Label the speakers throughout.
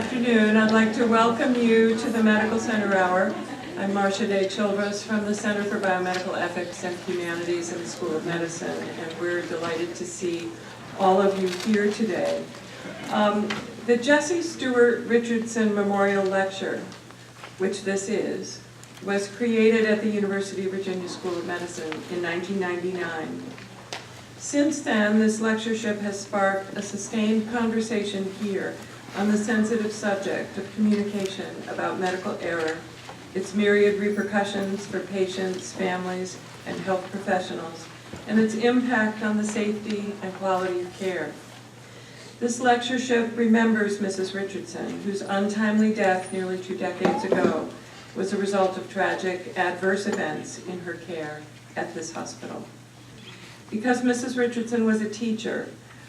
Speaker 1: afternoon. I'd like to welcome you to the Medical Center Hour. I'm Marcia Day Chilvers from the Center for Biomedical Ethics and Humanities in the School of Medicine, and we're delighted to see all of you here today. The Jessie, Stewart, Richardson Memorial Lecture, which this is, was created at the University of Virginia School of Medicine in 1999. Since then, this lectureship has sparked a sustained conversation here on the sensitive subject of communication about medical error, its myriad repercussions for patients, families, and health professionals, and its impact on the safety and quality of care. This lectureship remembers Mrs. Richardson, whose untimely death nearly 2 decades ago was a result of tragic adverse events in her care at this hospital. Because Mrs. Richardson was a teacher,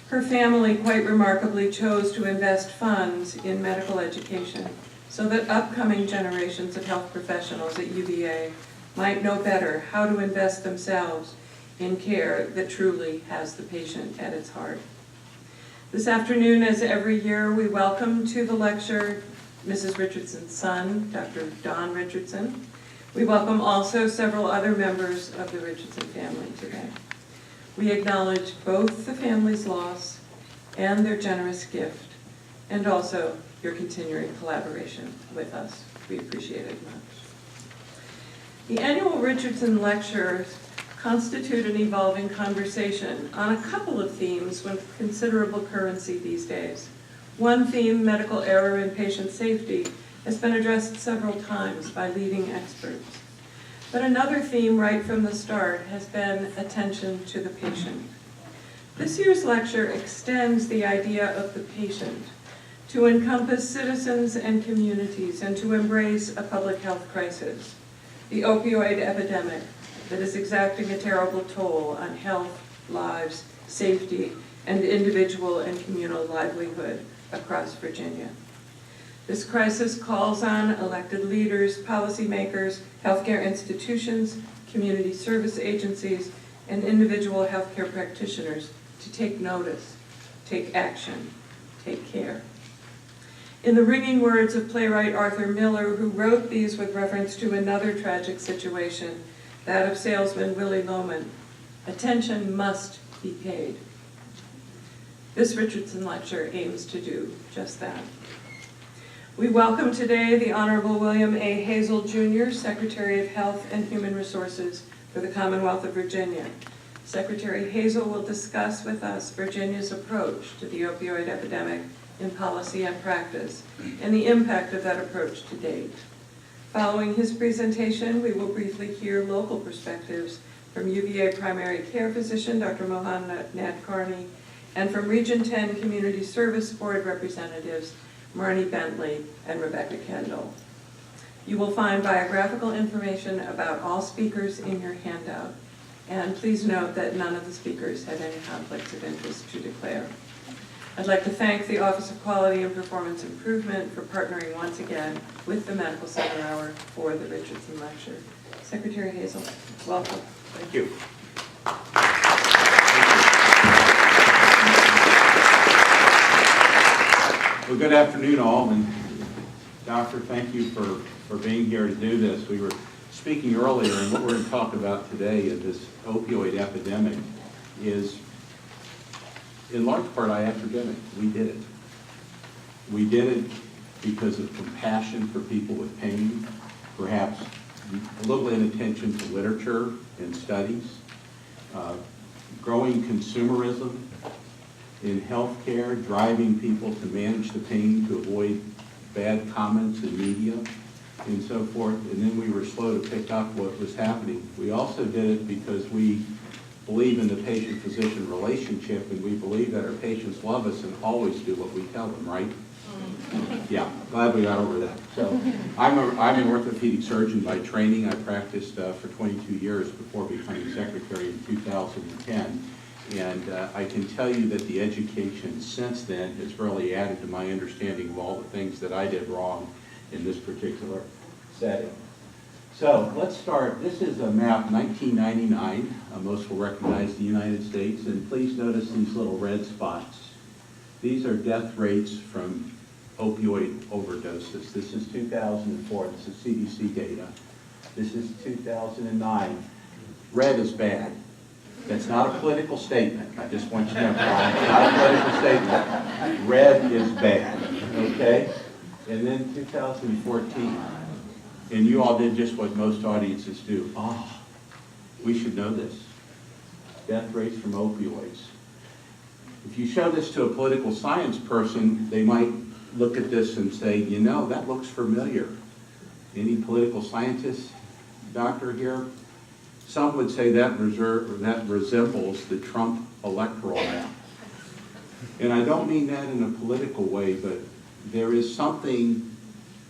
Speaker 1: her family quite remarkably chose to invest funds in medical education so that upcoming generations of health professionals at UVA might know better how to invest themselves in care that truly has the patient at its heart. This afternoon, as every year, we welcome to the lecture Mrs. Richardson's son, Dr. Don Richardson. We welcome also several other members of the Richardson family today. We acknowledge both the family's loss and their generous gift, and also your continuing collaboration with us. We appreciate it much. The annual Richardson Lectures constitute an evolving conversation on a couple of themes with considerable currency these days. One theme, medical error in patient safety, has been addressed several times by leading experts. But another theme right from the start has been attention to the patient. This year's lecture extends the idea of the patient to encompass citizens and communities and to embrace a public health crisis, the opioid epidemic that is exacting a terrible toll on health, lives, safety, and individual and communal livelihood across Virginia. This crisis calls on elected leaders, policymakers, healthcare institutions, community service agencies, and individual healthcare practitioners to take notice, take action, take care. In the ringing words of playwright Arthur Miller, who wrote these with reference to another tragic situation, that of salesman Willie Loman, attention must be paid. This Richardson Lecture aims to do just that. We welcome today the Honorable William A. Hazel Jr., Secretary of Health and Human Resources for the Commonwealth of Virginia. Secretary Hazel will discuss with us Virginia's approach to the opioid epidemic in policy and practice, and the impact of that approach to date. Following his presentation, we will briefly hear local perspectives from UVA primary care physician Dr. Mohan Nadkarni, and from Region 10 Community Service Board representatives Marny Bentley and Rebecca Kendall. You will find biographical information about all speakers in your handout, and please note that none of the speakers have any conflicts of interest to declare. I'd like to thank the Office of Quality and Performance Improvement for partnering once again with the Medical Center Hour for the Richardson Lecture. Secretary Hazel, welcome.
Speaker 2: Thank you. Well, good afternoon, all, and Doctor, thank you for being here to do this. We were speaking earlier, and what we're going to talk about today is this opioid epidemic is, in large part, iatrogenic. We did it. We did it because of compassion for people with pain, perhaps a little inattention to literature and studies, growing consumerism in healthcare, driving people to manage the pain, to avoid bad comments in media, and so forth. And then we were slow to pick up what was happening. We also did it because we believe in the patient-physician relationship, and we believe that our patients love us and always do what we tell them, right? Yeah, glad we got over that. So I'm an orthopedic surgeon by training. I practiced for 22 years before becoming secretary in 2010. And I can tell you that the education since then has really added to my understanding of all the things that I did wrong in this particular setting. So let's start. This is a map, 1999. Most will recognize the United States. And please notice these little red spots. These are death rates from opioid overdoses. This is 2004, this is CDC data. This is 2009. Red is bad. That's not a political statement. I just want you to know, it's not a political statement. Red is bad, okay? And then 2014, and you all did just what most audiences do. Oh, we should know this. Death rates from opioids. If you show this to a political science person, they might look at this and say, you know, that looks familiar. Any political scientist, doctor here? Some would say that resembles the Trump electoral map. And I don't mean that in a political way, but there is something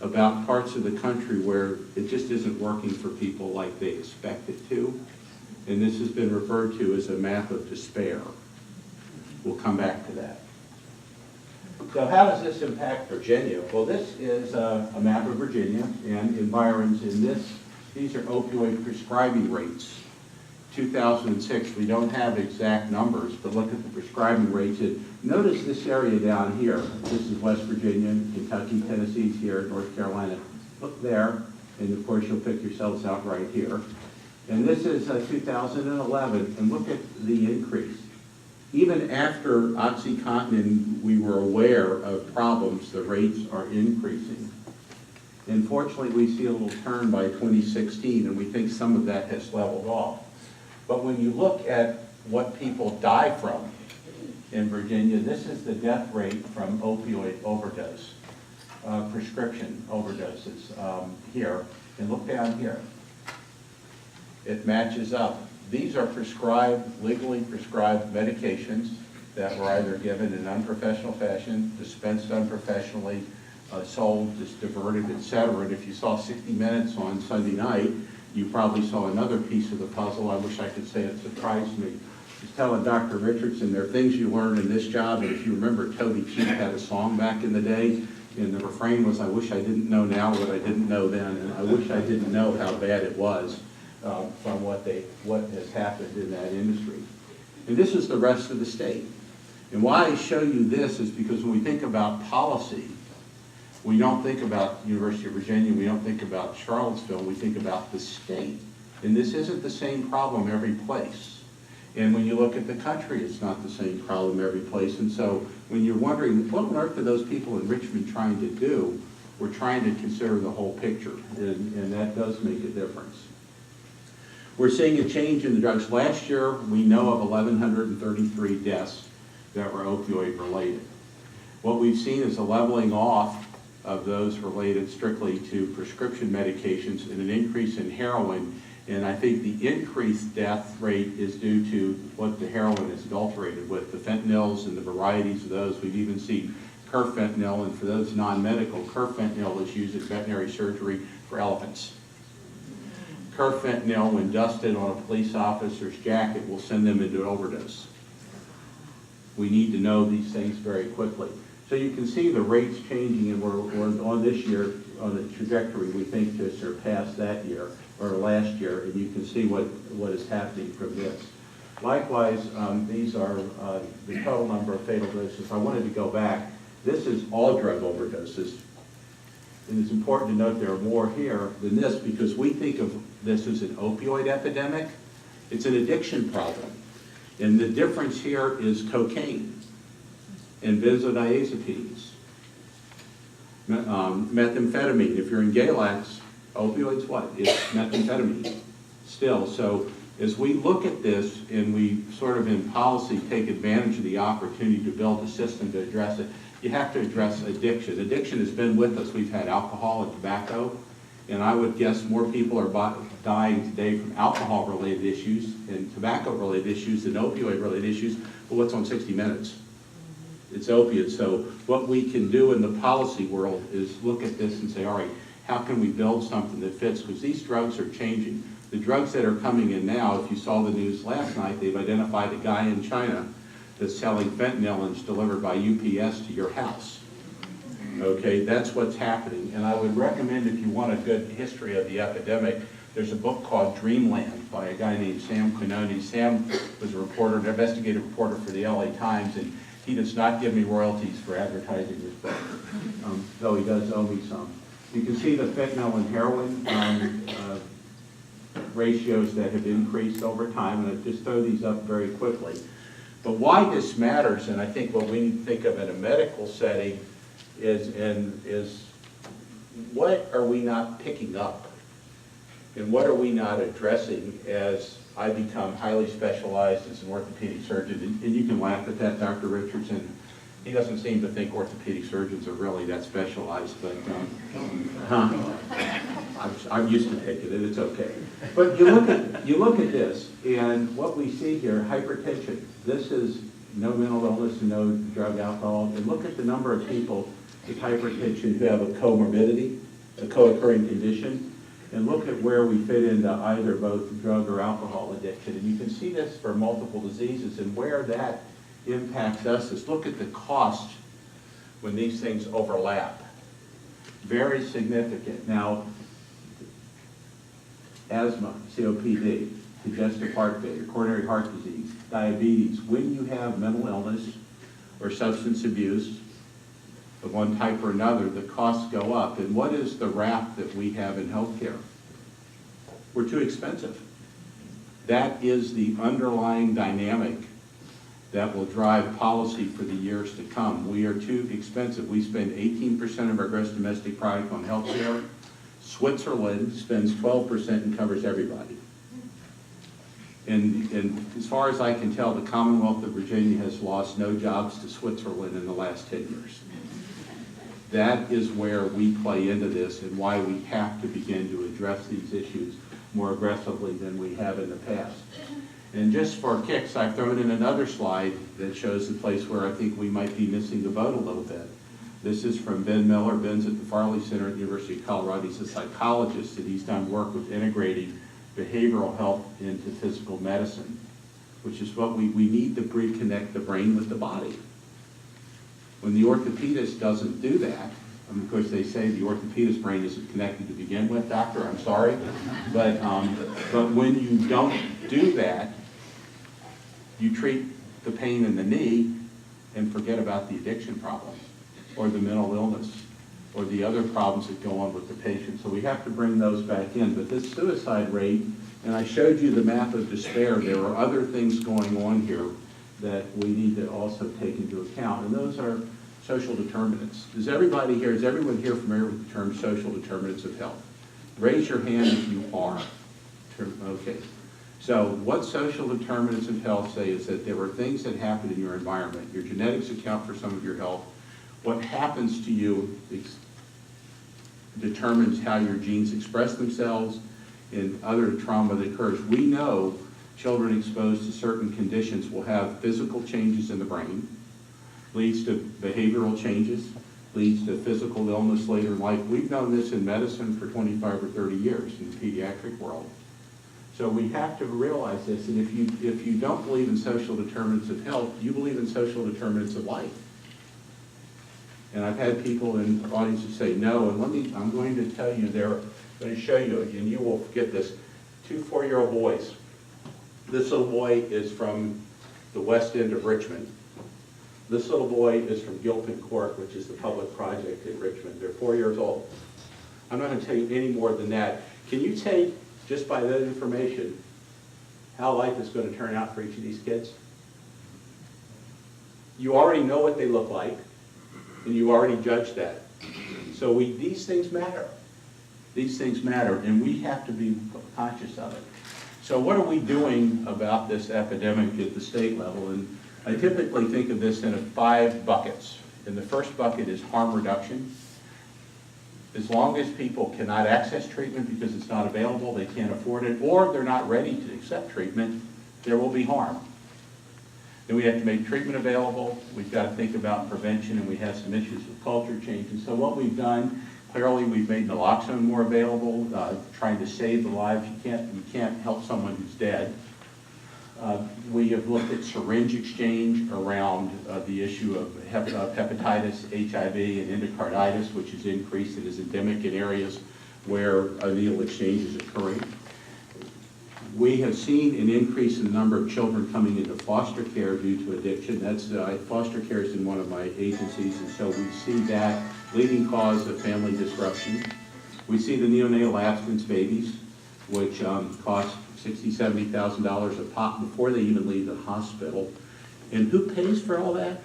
Speaker 2: about parts of the country where it just isn't working for people like they expect it to. And this has been referred to as a map of despair. We'll come back to that. So how does this impact Virginia? Well, this is a map of Virginia and environs in this. These are opioid prescribing rates. 2006, we don't have exact numbers, but look at the prescribing rates. And notice this area down here. This is West Virginia, Kentucky, Tennessee's here, North Carolina. Look there, and of course you'll pick yourselves out right here. And this is 2011, and look at the increase. Even after OxyContin, we were aware of problems, the rates are increasing. Unfortunately, we see a little turn by 2016, and we think some of that has leveled off. But when you look at what people die from in Virginia, this is the death rate from opioid overdose, prescription overdoses here. And look down here. It matches up. These are prescribed, legally prescribed medications that were either given in unprofessional fashion, dispensed unprofessionally, sold, just diverted, etc. And if you saw 60 Minutes on Sunday night, you probably saw another piece of the puzzle. I wish I could say it surprised me. I was telling Dr. Richardson, there are things you learn in this job, and if you remember, Toby Keith had a song back in the day, and the refrain was, I wish I didn't know now what I didn't know then, and I wish I didn't know how bad it was from what has happened in that industry. And this is the rest of the state. And why I show you this is because when we think about policy, we don't think about University of Virginia, we don't think about Charlottesville, we think about the state. And this isn't the same problem every place. And when you look at the country, it's not the same problem every place. And so when you're wondering, what on earth are those people in Richmond trying to do? We're trying to consider the whole picture, and that does make a difference. We're seeing a change in the drugs. Last year, we know of 1,133 deaths that were opioid related. What we've seen is a leveling off of those related strictly to prescription medications and an increase in heroin. And I think the increased death rate is due to what the heroin is adulterated with, the fentanyls and the varieties of those. We've even seen carfentanil, and for those non-medical, carfentanil is used in veterinary surgery for elephants. Carfentanil, when dusted on a police officer's jacket, will send them into overdose. We need to know these things very quickly. So you can see the rates changing, and we're on this year on a trajectory we think to surpass that year or last year, and you can see what is happening from this. Likewise, these are the total number of fatal doses. I wanted to go back. This is all drug overdoses. And it's important to note there are more here than this because we think of this as an opioid epidemic. It's an addiction problem. And the difference here is cocaine and benzodiazepines, methamphetamine. If you're in Galax, opioids what? It's methamphetamine still. So as we look at this and we sort of in policy take advantage of the opportunity to build a system to address it, you have to address addiction. Addiction has been with us. We've had alcohol and tobacco, and I would guess more people are dying today from alcohol-related issues and tobacco-related issues than opioid-related issues. But what's on 60 Minutes? It's opiates. So what we can do in the policy world is look at this and say, all right, how can we build something that fits? Because these drugs are changing. The drugs that are coming in now, if you saw the news last night, they've identified a guy in China that's selling fentanyl and it's delivered by UPS to your house. Okay, that's what's happening. And I would recommend, if you want a good history of the epidemic, there's a book called Dreamland by a guy named Sam Quinoni. Sam was a reporter, an investigative reporter for the LA Times, and He does not give me royalties for advertising this book, though he does owe me some. You can see the fentanyl and heroin ratios that have increased over time, and I'll just throw these up very quickly. But why this matters, and I think what we need to think of in a medical setting is what are we not picking up? And what are we not addressing as I become highly specialized as an orthopedic surgeon? And you can laugh at that, Dr. Richardson. He doesn't seem to think orthopedic surgeons are really that specialized, but I'm used to taking it, it's okay. But you look at this, and what we see here, hypertension. This is no mental illness and no drug, alcohol. And look at the number of people with hypertension who have a comorbidity, a co-occurring condition. And look at where we fit into either both drug or alcohol addiction. And you can see this for multiple diseases, and where that impacts us is look at the cost when these things overlap. Very significant. Now, asthma, COPD, congestive heart failure, coronary heart disease, diabetes, when you have mental illness or substance abuse of one type or another, the costs go up. And what is the rap that we have in healthcare? We're too expensive. That is the underlying dynamic that will drive policy for the years to come. We are too expensive. We spend 18% of our gross domestic product on healthcare. Switzerland spends 12% and covers everybody. And as far as I can tell, the Commonwealth of Virginia has lost no jobs to Switzerland in the last 10 years. That is where we play into this and why we have to begin to address these issues more aggressively than we have in the past. And just for kicks, I've thrown in another slide that shows the place where I think we might be missing the boat a little bit. This is from Ben Miller. Ben's at the Farley Center at the University of Colorado. He's a psychologist, and he's done work with integrating behavioral health into physical medicine, which is what we need to reconnect the brain with the body. When the orthopedist doesn't do that, of course they say the orthopedist brain isn't connected to begin with, doctor, I'm sorry, but when you don't do that, you treat the pain in the knee and forget about the addiction problem or the mental illness or the other problems that go on with the patient. So we have to bring those back in. But this suicide rate, and I showed you the map of despair, there are other things going on here that we need to also take into account, and those are social determinants. Is everyone here familiar with the term social determinants of health? Raise your hand if you are. Okay. So what social determinants of health say is that there are things that happen in your environment. Your genetics account for some of your health. What happens to you determines how your genes express themselves and other trauma that occurs. We know children exposed to certain conditions will have physical changes in the brain, leads to behavioral changes, leads to physical illness later in life. We've known this in medicine for 25 or 30 years in the pediatric world. So we have to realize this, and if you don't believe in social determinants of health, you believe in social determinants of life. And I've had people in audiences say no, and I'm going to tell you, I'm going to show you, and you will forget this, 2 4-year-old boys. This little boy is from the west end of Richmond. This little boy is from Gilpin Court, which is the public project in Richmond. They're 4 years old. I'm not going to tell you any more than that. Can you take, just by that information, how life is going to turn out for each of these kids? You already know what they look like, and you already judged that. So these things matter. These things matter, and we have to be conscious of it. So what are we doing about this epidemic at the state level? And I typically think of this in 5 buckets. And the first bucket is harm reduction. As long as people cannot access treatment because it's not available, they can't afford it, or they're not ready to accept treatment, there will be harm. Then we have to make treatment available. We've got to think about prevention, and we have some issues with culture change. And so what we've done, clearly we've made naloxone more available, trying to save the lives. You can't help someone who's dead. We have looked at syringe exchange around the issue of hepatitis, HIV, and endocarditis, which is increased and is endemic in areas where a needle exchange is occurring. We have seen an increase in the number of children coming into foster care due to addiction. That's foster care is in one of my agencies, and so we see that leading cause of family disruption. We see the neonatal abstinence babies, which cost $60,000, $70,000 a pop before they even leave the hospital. And who pays for all that?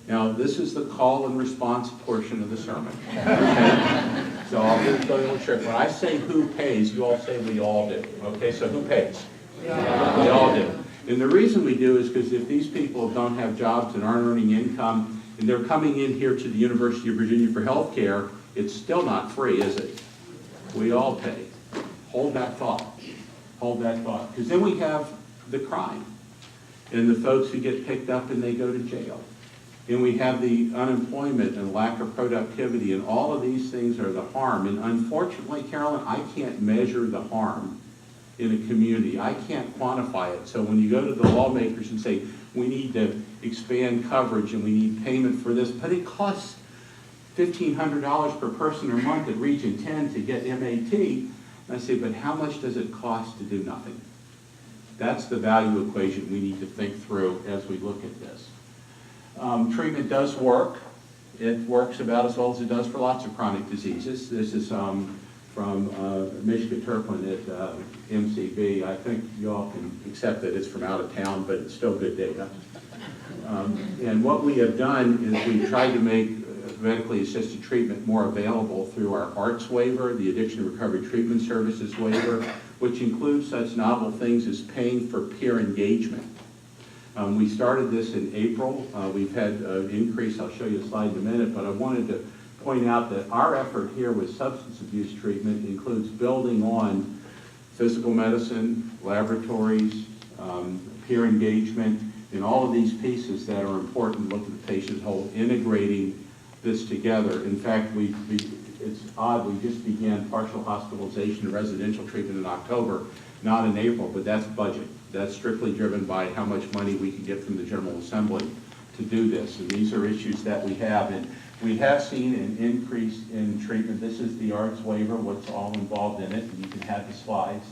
Speaker 2: Now, this is the call and response portion of the sermon. Okay? So I'll give you a little trick. When I say who pays, you all say we all do. Okay, so who pays? Yeah. We all do. And the reason we do is because if these people don't have jobs and aren't earning income, and they're coming in here to the University of Virginia for health care, it's still not free, is it? We all pay. Hold that thought. Hold that thought. Because then we have the crime and the folks who get picked up and they go to jail. And we have the unemployment and lack of productivity, and all of these things are the harm. And unfortunately, Carolyn, I can't measure the harm in a community. I can't quantify it. So when you go to the lawmakers and say, we need to expand coverage and we need payment for this, but it costs $1,500 per person or month at Region 10 to get MAT, and I say, but how much does it cost to do nothing? That's the value equation we need to think through as we look at this. Treatment does work. It works about as well as it does for lots of chronic diseases. This is from Michigan Turpin at MCB. I think you all can accept that it's from out of town, but it's still good data. And what we have done is we've tried to make medically assisted treatment more available through our ARTS waiver, the Addiction and Recovery Treatment Services waiver, which includes such novel things as paying for peer engagement. We started this in April. We've had an increase. I'll show you a slide in a minute, but I wanted to point out that our effort here with substance abuse treatment includes building on physical medicine, laboratories, peer engagement, and all of these pieces that are important. Look at the patient whole, integrating this together. In fact, it's odd, we just began partial hospitalization and residential treatment in October, not in April, but that's budget. That's strictly driven by how much money we can get from the General Assembly to do this. And these are issues that we have. And we have seen an increase in treatment. This is the ARTS waiver, what's all involved in it. And you can have the slides.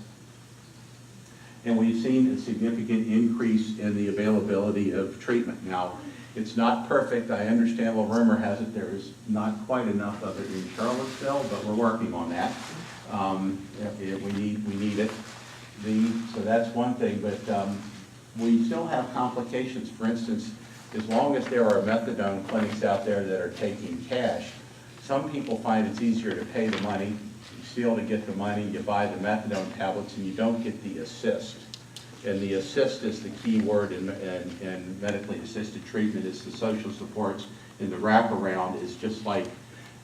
Speaker 2: And we've seen a significant increase in the availability of treatment. Now, it's not perfect. I understand, well, rumor has it there is not quite enough of it in Charlottesville, but we're working on that. We need it. So that's one thing, but we still have complications. For instance, as long as there are methadone clinics out there that are taking cash, some people find it's easier to pay the money, you steal to get the money, you buy the methadone tablets, and you don't get the assist. And the assist is the key word in medically assisted treatment. It's the social supports, and the wraparound is just like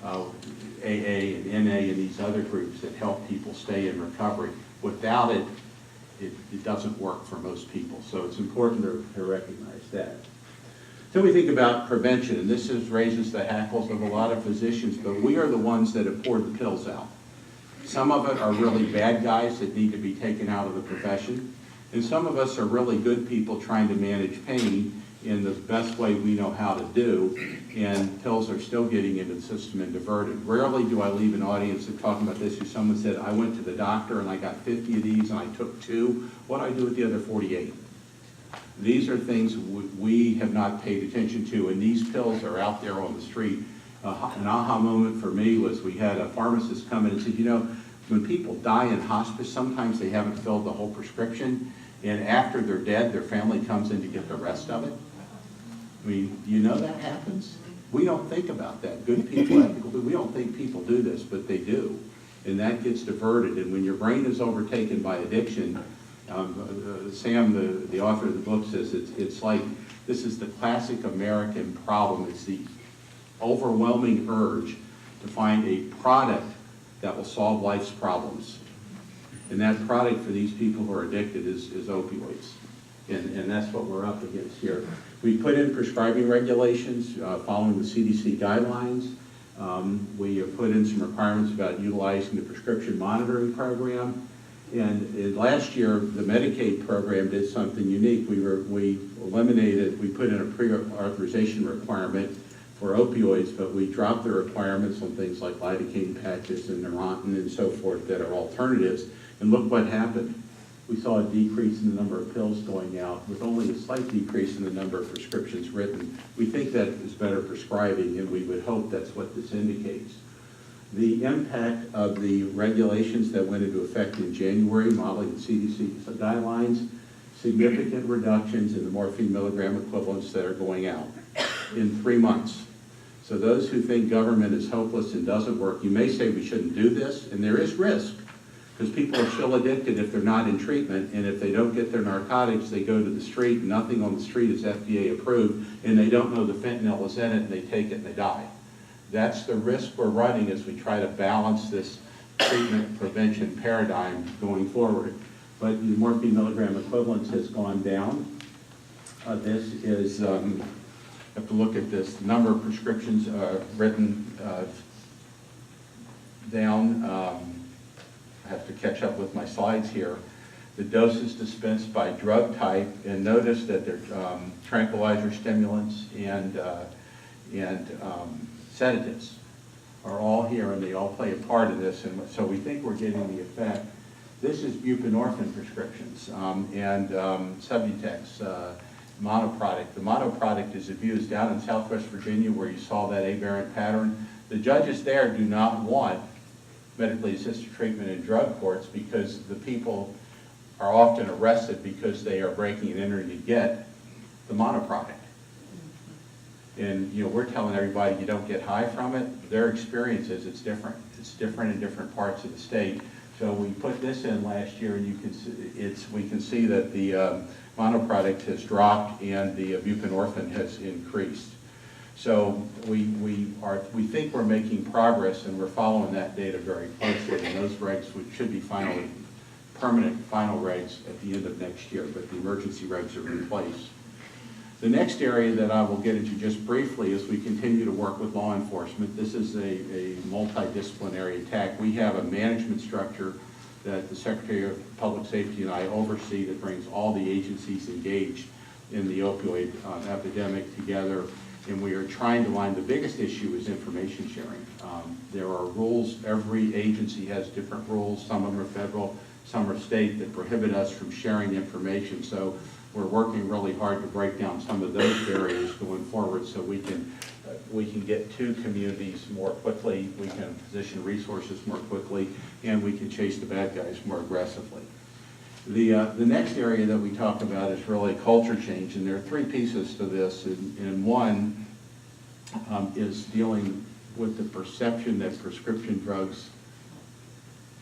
Speaker 2: AA and NA and these other groups that help people stay in recovery. Without it, it doesn't work for most people. So it's important to recognize that. So we think about prevention, and this raises the hackles of a lot of physicians, but we are the ones that have poured the pills out. Some of it are really bad guys that need to be taken out of the profession, and some of us are really good people trying to manage pain in the best way we know how to do, and pills are still getting into the system and diverted. Rarely do I leave an audience that talking about this, if someone said, I went to the doctor and I got 50 of these and I took 2, what do I do with the other 48? These are things we have not paid attention to, and these pills are out there on the street. An aha moment for me was we had a pharmacist come in and said, you know, when people die in hospice, sometimes they haven't filled the whole prescription, and after they're dead, their family comes in to get the rest of it. I mean, you know that happens? We don't think about that. Good people, we don't think people do this, but they do. And that gets diverted. And when your brain is overtaken by addiction, Sam, the author of the book, says it's like, this is the classic American problem. It's the overwhelming urge to find a product that will solve life's problems. And that product for these people who are addicted is opioids. And that's what we're up against here. We put in prescribing regulations following the CDC guidelines. We have put in some requirements about utilizing the prescription monitoring program. And last year, the Medicaid program did something unique. We put in a pre-authorization requirement for opioids, but we dropped the requirements on things like lidocaine patches and Neurontin and so forth that are alternatives. And look what happened. We saw a decrease in the number of pills going out with only a slight decrease in the number of prescriptions written. We think that is better prescribing, and we would hope that's what this indicates. The impact of the regulations that went into effect in January, modeling the CDC guidelines, significant reductions in the morphine milligram equivalents that are going out in 3 months. So those who think government is hopeless and doesn't work, you may say we shouldn't do this, and there is risk, because people are still addicted if they're not in treatment, and if they don't get their narcotics, they go to the street, and nothing on the street is FDA approved, and they don't know the fentanyl is in it, and they take it and they die. That's the risk we're running as we try to balance this treatment prevention paradigm going forward. But the morphine milligram equivalence has gone down. This is, you have to look at this, the number of prescriptions written down. I have to catch up with my slides here. The doses dispensed by drug type, and notice that they're tranquilizer, stimulants, and sedatives are all here, and they all play a part in this, and so we think we're getting the effect. This is buprenorphine prescriptions and Subutex monoproduct. The monoproduct is abused down in Southwest Virginia, where you saw that aberrant pattern. The judges there do not want medically assisted treatment in drug courts because the people are often arrested because they are breaking and entering to get the monoproduct. And we're telling everybody you don't get high from it. Their experience is it's different. It's different in different parts of the state. So we put this in last year, and you can see, we can see that the monoproduct has dropped and the buprenorphine has increased. So we think we're making progress, and we're following that data very closely. And those regs should be permanent final regs at the end of next year, but the emergency regs are in place. The next area that I will get into just briefly is we continue to work with law enforcement. This is a multidisciplinary attack. We have a management structure that the Secretary of Public Safety and I oversee that brings all the agencies engaged in the opioid epidemic together, and we are trying to line. The biggest issue is information sharing. There are rules. Every agency has different rules. Some of them are federal, some are state, that prohibit us from sharing information. So we're working really hard to break down some of those barriers going forward, so we can get to communities more quickly, we can position resources more quickly, and we can chase the bad guys more aggressively. The next area that we talk about is really culture change, and there are 3 pieces to this, and one is dealing with the perception that prescription drugs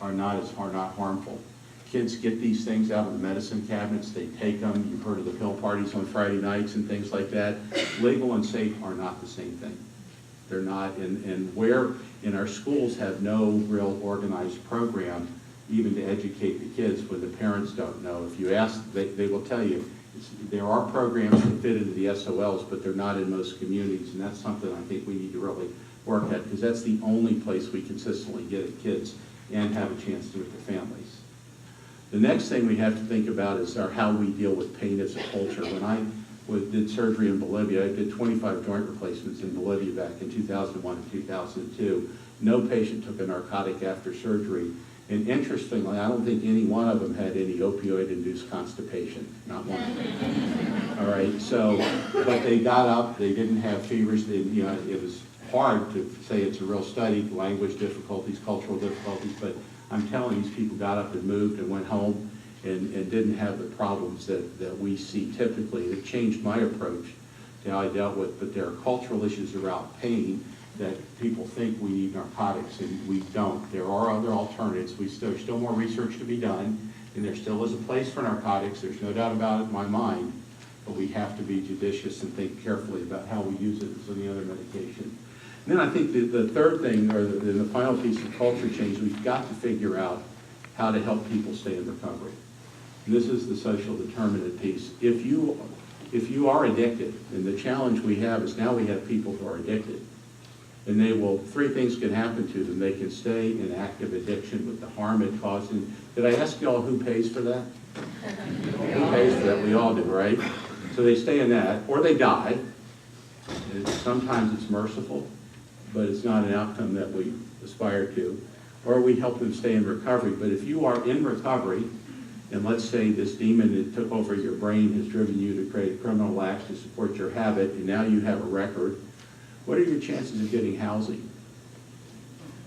Speaker 2: are not harmful. Kids get these things out of the medicine cabinets, they take them. You've heard of the pill parties on Friday nights and things like that. Legal and safe are not the same thing. They're not, and where in our schools have no real organized program even to educate the kids when the parents don't know. If you ask, they will tell you. There are programs that fit into the SOLs, but they're not in most communities, and that's something I think we need to really work at, because that's the only place we consistently get at kids and have a chance to with their families. The next thing we have to think about is how we deal with pain as a culture. When I did surgery in Bolivia, I did 25 joint replacements in Bolivia back in 2001 and 2002. No patient took a narcotic after surgery. And interestingly, I don't think any one of them had any opioid-induced constipation, not one. All right, so, but they got up, they didn't have fevers, it was hard to say it's a real study, language difficulties, cultural difficulties, but I'm telling these people got up and moved and went home and didn't have the problems that we see typically. It changed my approach to how I dealt with, but there are cultural issues around pain that people think we need narcotics, and we don't. There are other alternatives. There's still more research to be done, and there still is a place for narcotics. There's no doubt about it in my mind, but we have to be judicious and think carefully about how we use it as any other medication. And then I think the third thing, or the final piece of culture change, we've got to figure out how to help people stay in recovery. And this is the social determinant piece. If you are addicted, and the challenge we have is now we have people who are addicted, and 3 things can happen to them. They can stay in active addiction with the harm it causes. Did I ask y'all who pays for that? Who pays for that? We all do, right? So they stay in that, or they die. Sometimes it's merciful, but it's not an outcome that we aspire to. Or we help them stay in recovery. But if you are in recovery and let's say this demon that took over your brain has driven you to create a criminal act to support your habit, and now you have a record, what are your chances of getting housing?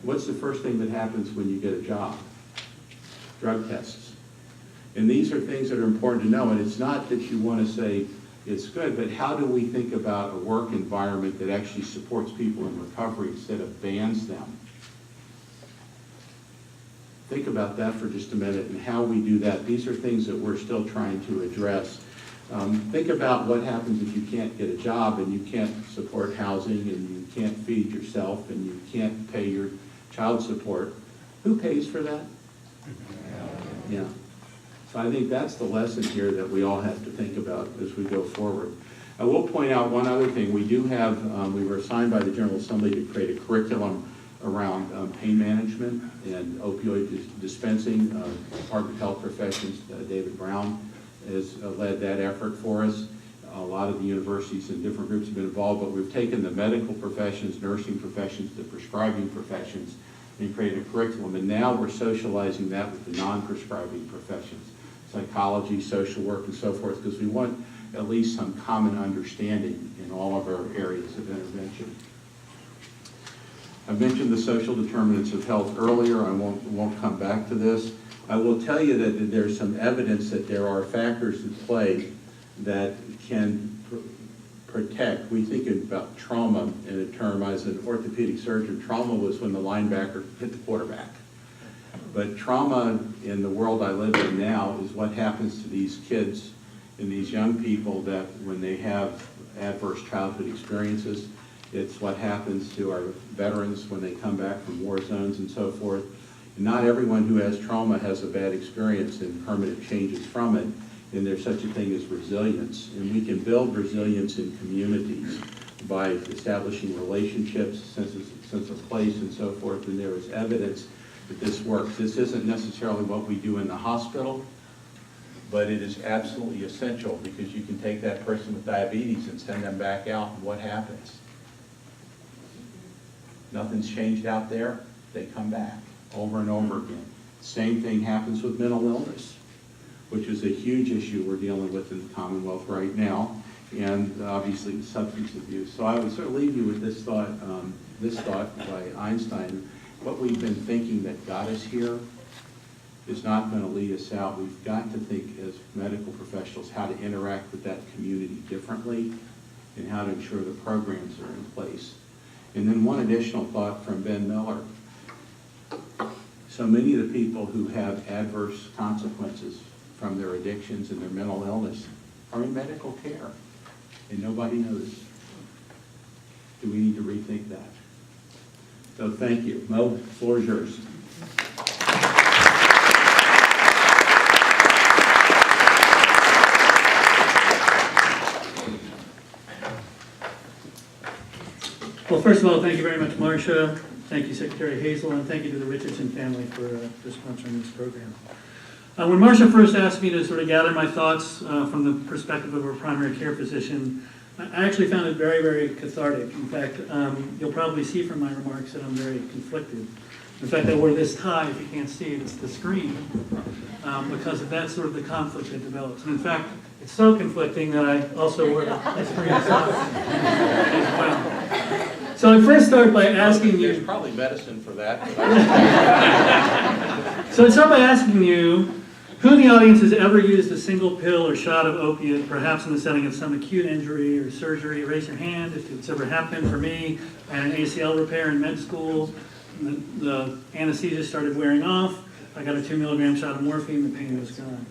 Speaker 2: What's the first thing that happens when you get a job? Drug tests. And these are things that are important to know, and it's not that you want to say it's good, but how do we think about a work environment that actually supports people in recovery instead of bans them? Think about that for just a minute and how we do that. These are things that we're still trying to address. Think about what happens if you can't get a job and you can't support housing and you can't feed yourself and you can't pay your child support. Who pays for that? Yeah. So I think that's the lesson here that we all have to think about as we go forward. I will point out one other thing. We do have, we were assigned by the General Assembly to create a curriculum around pain management and opioid dispensing. Department of Health Professions, David Brown has led that effort for us. A lot of the universities and different groups have been involved, but we've taken the medical professions, nursing professions, the prescribing professions, and created a curriculum. And now we're socializing that with the non-prescribing professions, psychology, social work, and so forth, because we want at least some common understanding in all of our areas of intervention. I mentioned the social determinants of health earlier. I won't come back to this. I will tell you that there's some evidence that there are factors at play that can protect. We think about trauma in a term. As an orthopedic surgeon, trauma was when the linebacker hit the quarterback. But trauma in the world I live in now is what happens to these kids and these young people that when they have adverse childhood experiences. It's what happens to our veterans when they come back from war zones and so forth. And not everyone who has trauma has a bad experience and permanent changes from it. And there's such a thing as resilience. And we can build resilience in communities by establishing relationships, sense of place, and so forth. And there is evidence that this works. This isn't necessarily what we do in the hospital, but it is absolutely essential because you can take that person with diabetes and send them back out, and what happens? Nothing's changed out there. They come back over and over again. Same thing happens with mental illness, which is a huge issue we're dealing with in the Commonwealth right now, and obviously substance abuse. So I would sort of leave you with this thought by Einstein. What we've been thinking that got us here is not going to lead us out. We've got to think as medical professionals how to interact with that community differently and how to ensure the programs are in place. And then one additional thought from Ben Miller. So many of the people who have adverse consequences from their addictions and their mental illness are in medical care, and nobody knows. Do we need to rethink that? So thank you. Mo, the floor is yours.
Speaker 3: Well, first of all, thank you very much, Marcia. Thank you, Secretary Hazel, and thank you to the Richardson family for sponsoring this program. When Marcia first asked me to sort of gather my thoughts from the perspective of a primary care physician, I actually found it very, very cathartic. In fact, you'll probably see from my remarks that I'm very conflicted. In fact, I wore this tie, if you can't see it, it's the screen, because of that sort of the conflict that develops. And in fact, it's so conflicting that I also wore the screen as well. So I first start by asking you...
Speaker 2: There's probably medicine for that.
Speaker 3: So I start by asking you, who in the audience has ever used a single pill or shot of opiate, perhaps in the setting of some acute injury or surgery? Raise your hand if it's ever happened. For me, I had an ACL repair in med school. The anesthesia started wearing off. I got a 2 milligram shot of morphine. The pain was gone.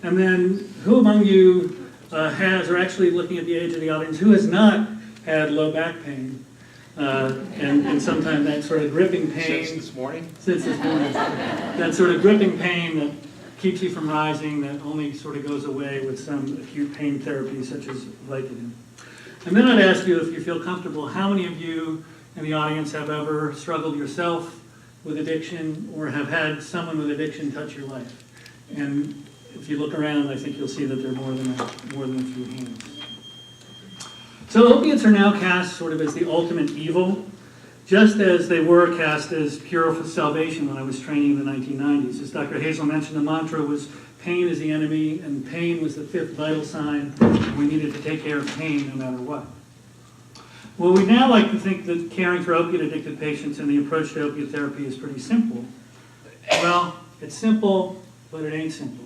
Speaker 3: And then, who among you has, or actually looking at the age of the audience, who has not had low back pain? And sometimes that sort of gripping pain.
Speaker 2: Since this morning?
Speaker 3: Since this morning. That sort of gripping pain that keeps you from rising, that only sort of goes away with some acute pain therapy such as Vicodin. And then I'd ask you, if you feel comfortable, how many of you in the audience have ever struggled yourself with addiction or have had someone with addiction touch your life? And if you look around, I think you'll see that there are more than a few hands. So opiates are now cast sort of as the ultimate evil, just as they were cast as pure salvation when I was training in the 1990s. As Dr. Hazel mentioned, the mantra was pain is the enemy, and pain was the fifth vital sign, and we needed to take care of pain no matter what. Well, we now like to think that caring for opiate-addicted patients and the approach to opiate therapy is pretty simple. Well, it's simple, but it ain't simple.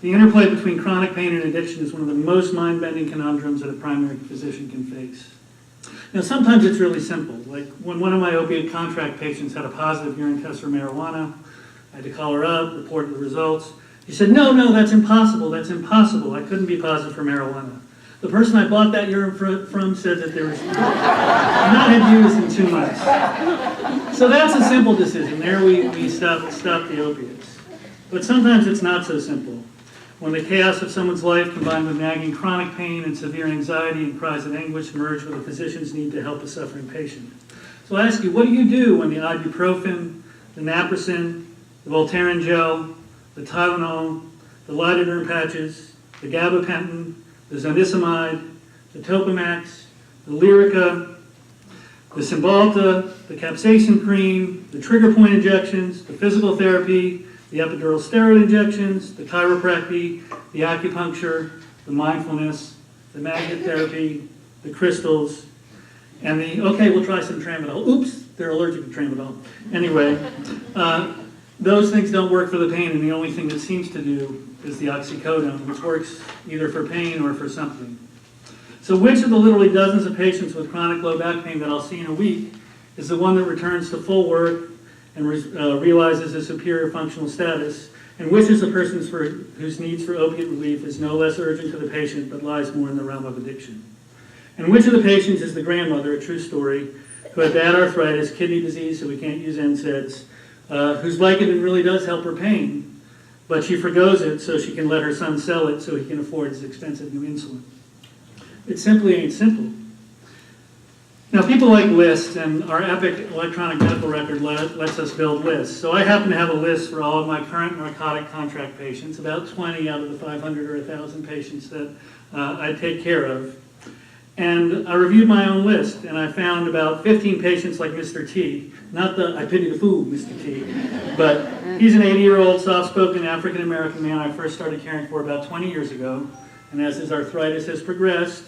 Speaker 3: The interplay between chronic pain and addiction is one of the most mind-bending conundrums that a primary physician can face. Now, sometimes it's really simple. Like when one of my opiate contract patients had a positive urine test for marijuana, I had to call her up, report the results. She said, no, that's impossible, I couldn't be positive for marijuana. The person I bought that urine from said that there was not had used in 2 months. So that's a simple decision. There we stop the opiates. But sometimes it's not so simple. When the chaos of someone's life combined with nagging chronic pain and severe anxiety and cries of anguish merge with a physician's need to help a suffering patient. So I ask you, what do you do when the ibuprofen, the naproxen, the Voltaren gel, the Tylenol, the lidoderm patches, the gabapentin, the zonisamide, the Topamax, the Lyrica, the Cymbalta, the capsaicin cream, the trigger point injections, the physical therapy, the epidural steroid injections, the chiropractic, the acupuncture, the mindfulness, the magnet therapy, the crystals, and the, okay, we'll try some tramadol. Oops, they're allergic to tramadol. Anyway, those things don't work for the pain, and the only thing that seems to do is the oxycodone, which works either for pain or for something. So which of the literally dozens of patients with chronic low back pain that I'll see in a week is the one that returns to full work and realizes a superior functional status, and which is the person whose needs for opiate relief is no less urgent to the patient but lies more in the realm of addiction? And which of the patients is the grandmother, a true story, who had bad arthritis, kidney disease, so we can't use NSAIDs, whose Vicodin really does help her pain, but she forgoes it so she can let her son sell it so he can afford his expensive new insulin? It simply ain't simple. Now, people like lists, and our Epic electronic medical record lets us build lists. So I happen to have a list for all of my current narcotic contract patients, about 20 out of the 500 or 1,000 patients that I take care of. And I reviewed my own list, and I found about 15 patients like Mr. T. Not the, I pity the fool, Mr. T. But he's an 80-year-old, soft-spoken African-American man I first started caring for about 20 years ago. And as his arthritis has progressed,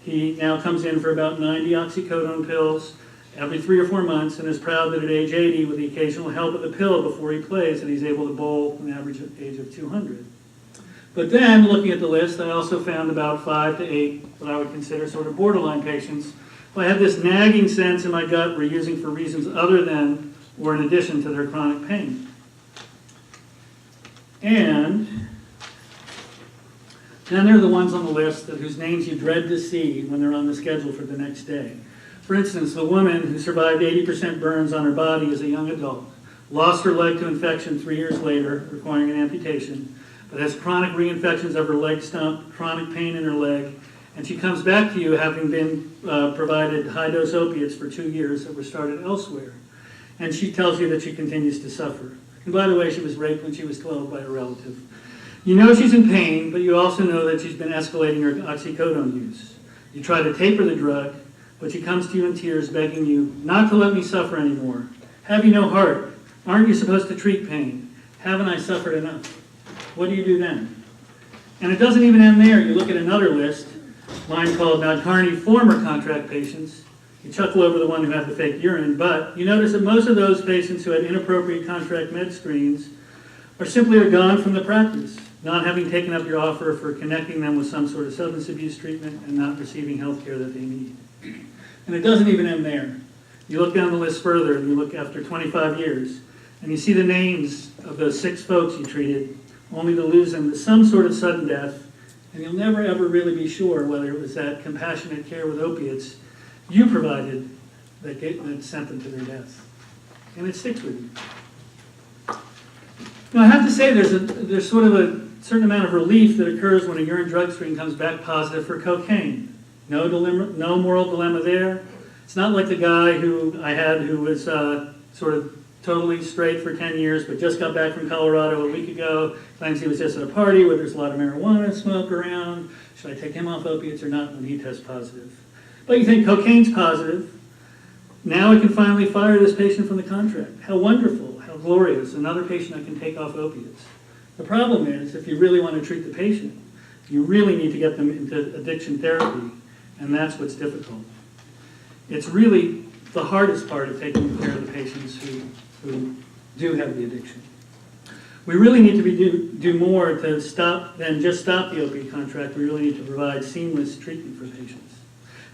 Speaker 3: he now comes in for about 90 oxycodone pills every 3 or 4 months, and is proud that at age 80, with the occasional help of the pill before he plays, that he's able to bowl an average age of 200. But then, looking at the list, I also found about 5 to 8 what I would consider sort of borderline patients who I had this nagging sense in my gut were using for reasons other than or in addition to their chronic pain. And then there are the ones on the list whose names you dread to see when they're on the schedule for the next day. For instance, the woman who survived 80% burns on her body as a young adult, lost her leg to infection 3 years later, requiring an amputation, but has chronic reinfections of her leg stump, chronic pain in her leg, and she comes back to you having been provided high-dose opiates for 2 years that were started elsewhere. And she tells you that she continues to suffer. And by the way, she was raped when she was 12 by a relative. You know she's in pain, but you also know that she's been escalating her oxycodone use. You try to taper the drug, but she comes to you in tears begging you not to let me suffer anymore. Have you no heart? Aren't you supposed to treat pain? Haven't I suffered enough? What do you do then? And it doesn't even end there. You look at another list, mine called Nadkarni former contract patients. You chuckle over the one who had the fake urine, but you notice that most of those patients who had inappropriate contract med screens are simply gone from the practice, not having taken up your offer for connecting them with some sort of substance abuse treatment and not receiving health care that they need. And it doesn't even end there. You look down the list further, and you look after 25 years, and you see the names of those 6 folks you treated, only to lose them to some sort of sudden death, and you'll never ever really be sure whether it was that compassionate care with opiates you provided that sent them to their death. And it sticks with you. Now, I have to say there's sort of a certain amount of relief that occurs when a urine drug screen comes back positive for cocaine. No moral dilemma there. It's not like the guy who I had who was sort of totally straight for 10 years, but just got back from Colorado a week ago, claims he was just at a party where there's a lot of marijuana smoke around. Should I take him off opiates or not when he tests positive? But you think cocaine's positive. Now I can finally fire this patient from the contract. How wonderful, how glorious, another patient I can take off opiates. The problem is, if you really want to treat the patient, you really need to get them into addiction therapy, and that's what's difficult. It's really the hardest part of taking care of the patients who do have the addiction. We really need to do more to stop than just stop the opioid contract. We really need to provide seamless treatment for patients.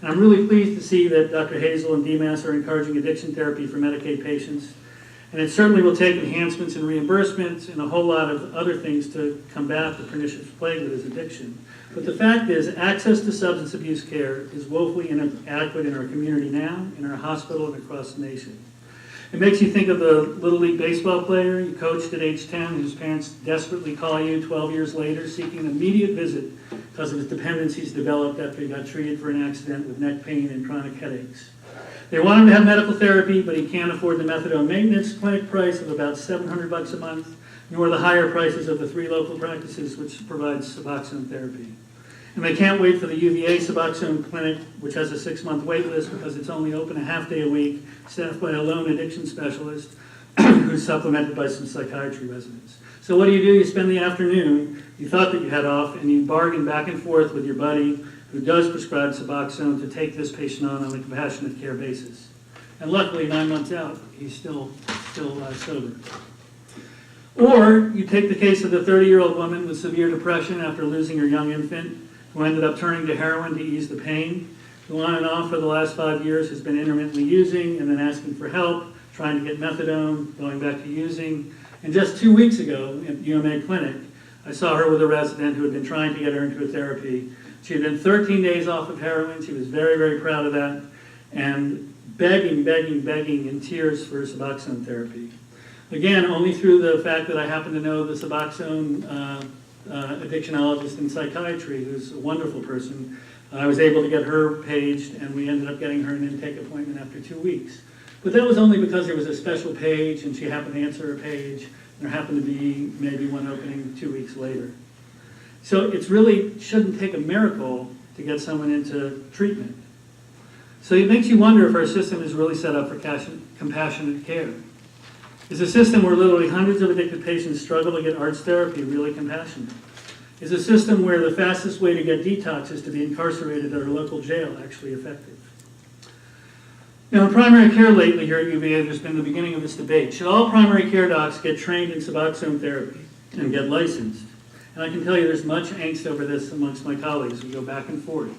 Speaker 3: And I'm really pleased to see that Dr. Hazel and DMAS are encouraging addiction therapy for Medicaid patients. And it certainly will take enhancements in reimbursements and a whole lot of other things to combat the pernicious plague that is addiction. But the fact is, access to substance abuse care is woefully inadequate in our community now, in our hospital, and across the nation. It makes you think of the Little League baseball player you coached at age 10, whose parents desperately call you 12 years later seeking an immediate visit because of his dependencies developed after he got treated for an accident with neck pain and chronic headaches. They want him to have medical therapy, but he can't afford the methadone maintenance clinic price of about $700 a month, nor the higher prices of the 3 local practices which provide Suboxone therapy. And they can't wait for the UVA Suboxone clinic, which has a 6-month wait list because it's only open a half day a week, staffed by a lone addiction specialist who's supplemented by some psychiatry residents. So what do? You spend the afternoon, you thought that you had off, and you bargain back and forth with your buddy who does prescribe Suboxone to take this patient on a compassionate care basis. And luckily, 9 months out, he's still sober. Or you take the case of the 30-year-old woman with severe depression after losing her young infant, who ended up turning to heroin to ease the pain, who on and off for the last 5 years has been intermittently using and then asking for help, trying to get methadone, going back to using. And just 2 weeks ago at UMA Clinic, I saw her with a resident who had been trying to get her into a therapy. She had been 13 days off of heroin. She was very, very proud of that, and begging in tears for Suboxone therapy. Again, only through the fact that I happen to know the Suboxone addictionologist in psychiatry, who's a wonderful person. I was able to get her paged, and we ended up getting her an intake appointment after 2 weeks. But that was only because there was a special page, and she happened to answer a page. There happened to be maybe one opening 2 weeks later. So it really shouldn't take a miracle to get someone into treatment. So it makes you wonder if our system is really set up for compassionate care. Is a system where literally hundreds of addicted patients struggle to get arts therapy really compassionate? Is a system where the fastest way to get detox is to be incarcerated at a local jail actually effective? Now, in primary care lately here at UVA, there's been the beginning of this debate. Should all primary care docs get trained in Suboxone therapy and get licensed? And I can tell you there's much angst over this amongst my colleagues. We go back and forth.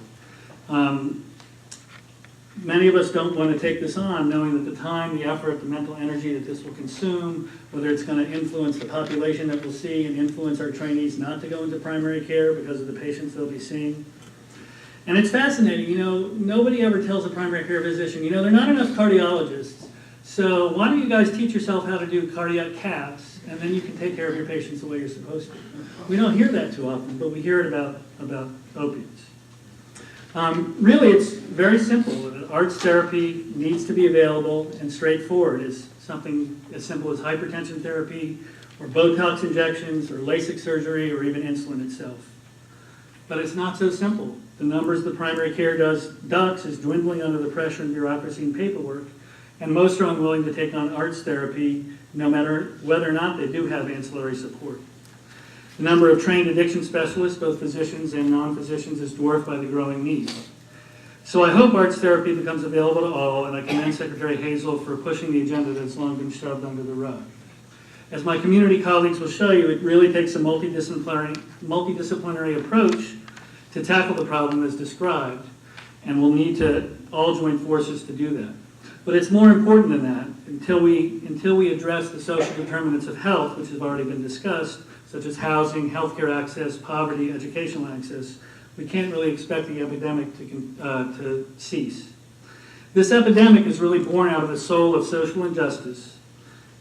Speaker 3: Many of us don't want to take this on, knowing that the time, the effort, the mental energy that this will consume, whether it's going to influence the population that we'll see and influence our trainees not to go into primary care because of the patients they'll be seeing. And it's fascinating, nobody ever tells a primary care physician, there are not enough cardiologists, so why don't you guys teach yourself how to do cardiac caths, and then you can take care of your patients the way you're supposed to. We don't hear that too often, but we hear it about opiates. Really, it's very simple. Arts therapy needs to be available and straightforward. It's something as simple as hypertension therapy, or Botox injections, or LASIK surgery, or even insulin itself. But it's not so simple. The numbers the primary care docs is dwindling under the pressure and bureaucracy and paperwork, and most are unwilling to take on arts therapy, no matter whether or not they do have ancillary support. The number of trained addiction specialists, both physicians and non-physicians, is dwarfed by the growing need. So I hope arts therapy becomes available to all, and I commend Secretary Hazel for pushing the agenda that's long been shoved under the rug. As my community colleagues will show you, it really takes a multidisciplinary approach to tackle the problem as described, and we'll need to all join forces to do that. But it's more important than that. Until we address the social determinants of health, which have already been discussed, such as housing, healthcare access, poverty, educational access, we can't really expect the epidemic to cease. This epidemic is really born out of the soul of social injustice.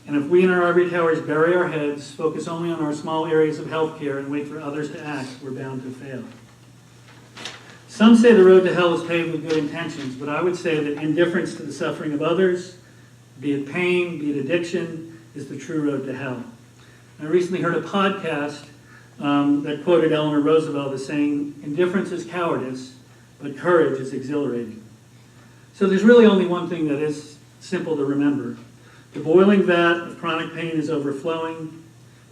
Speaker 3: And if we in our ivory towers bury our heads, focus only on our small areas of healthcare, and wait for others to act, we're bound to fail. Some say the road to hell is paved with good intentions, but I would say that indifference to the suffering of others, be it pain, be it addiction, is the true road to hell. I recently heard a podcast that quoted Eleanor Roosevelt as saying, "Indifference is cowardice, but courage is exhilarating." So there's really only one thing that is simple to remember. The boiling vat of chronic pain is overflowing.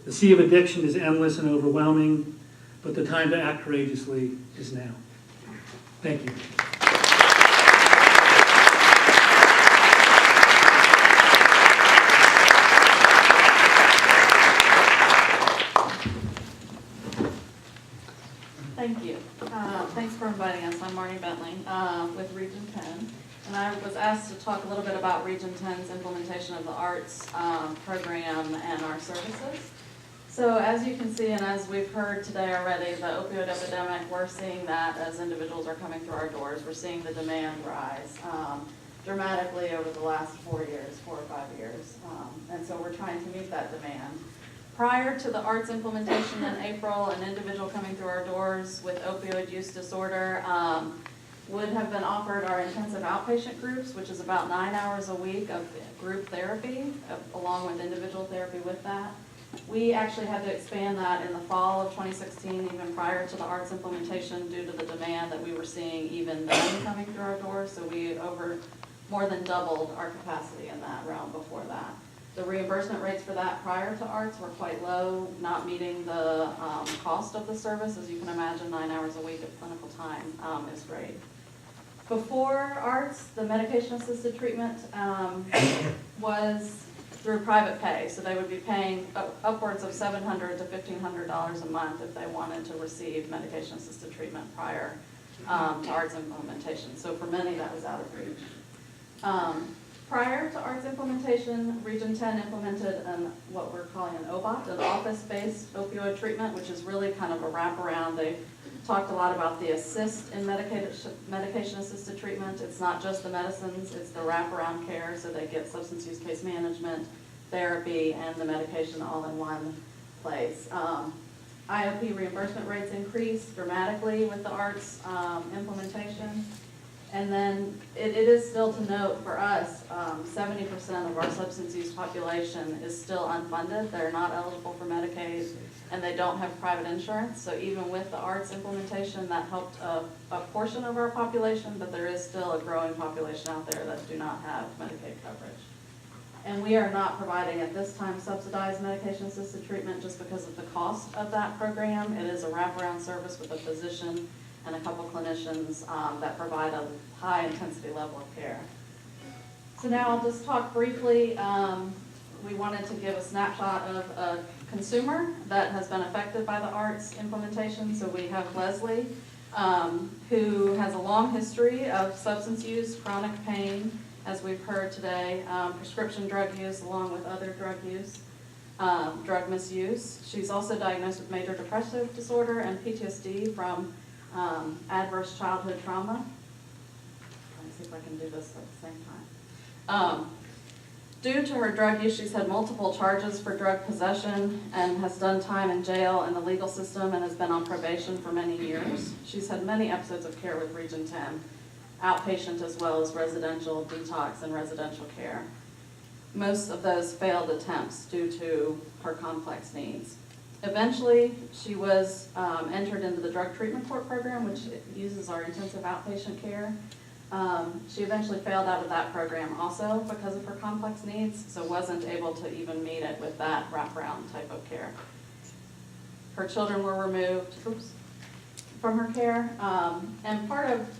Speaker 3: The sea of addiction is endless and overwhelming, but the time to act courageously is now. Thank you.
Speaker 4: Thank you. Thanks for inviting us. I'm Marny Bentley with Region 10. And I was asked to talk a little bit about Region 10's implementation of the arts program and our services. So as you can see, and as we've heard today already, the opioid epidemic, we're seeing that as individuals are coming through our doors. We're seeing the demand rise dramatically over the last 4 years, 4 or 5 years. And so we're trying to meet that demand. Prior to the arts implementation in April, an individual coming through our doors with opioid use disorder would have been offered our intensive outpatient groups, which is about 9 hours a week of group therapy, along with individual therapy with that. We actually had to expand that in the fall of 2016, even prior to the arts implementation, due to the demand that we were seeing even then coming through our doors. So we more than doubled our capacity in that realm before that. The reimbursement rates for that prior to arts were quite low, not meeting the cost of the service. As you can imagine, 9 hours a week of clinical time is great. Before arts, the medication-assisted treatment was through private pay. So they would be paying upwards of $700 to $1,500 a month if they wanted to receive medication-assisted treatment prior to arts implementation. So for many, that was out of reach. Prior to arts implementation, Region 10 implemented what we're calling an OBOT, an office-based opioid treatment, which is really kind of a wraparound. They talked a lot about the assist in medication-assisted treatment. It's not just the medicines, it's the wraparound care, so they get substance use case management, therapy, and the medication all in one place. IOP reimbursement rates increased dramatically with the arts implementation. And then it is still to note for us, 70% of our substance use population is still unfunded. They're not eligible for Medicaid, and they don't have private insurance. So even with the arts implementation, that helped a portion of our population, but there is still a growing population out there that do not have Medicaid coverage. And we are not providing at this time subsidized medication-assisted treatment just because of the cost of that program. It is a wraparound service with a physician and a couple clinicians that provide a high intensity level of care. So now I'll just talk briefly. We wanted to give a snapshot of a consumer that has been affected by the arts implementation. So we have Leslie, who has a long history of substance use, chronic pain, as we've heard today, prescription drug use along with other drug use, drug misuse. She's also diagnosed with major depressive disorder and PTSD from adverse childhood trauma. Let me see if I can do this at the same time. Due to her drug use, she's had multiple charges for drug possession and has done time in jail in the legal system and has been on probation for many years. She's had many episodes of care with Region 10, outpatient as well as residential detox and residential care. Most of those failed attempts due to her complex needs. Eventually, she was entered into the drug treatment court program, which uses our intensive outpatient care. She eventually failed out of that program also because of her complex needs, so wasn't able to even meet it with that wraparound type of care. Her children were removed from her care, and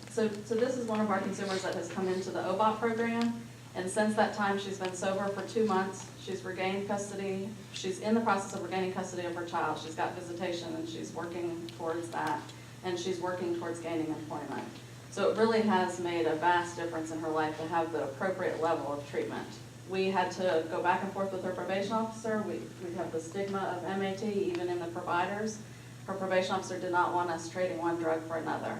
Speaker 4: so this is one of our consumers that has come into the OBOT program. And since that time, she's been sober for 2 months. She's regained custody. She's in the process of regaining custody of her child. She's got visitation, and she's working towards that. And she's working towards gaining employment. So it really has made a vast difference in her life to have the appropriate level of treatment. We had to go back and forth with her probation officer. We have the stigma of MAT, even in the providers. Her probation officer did not want us trading one drug for another.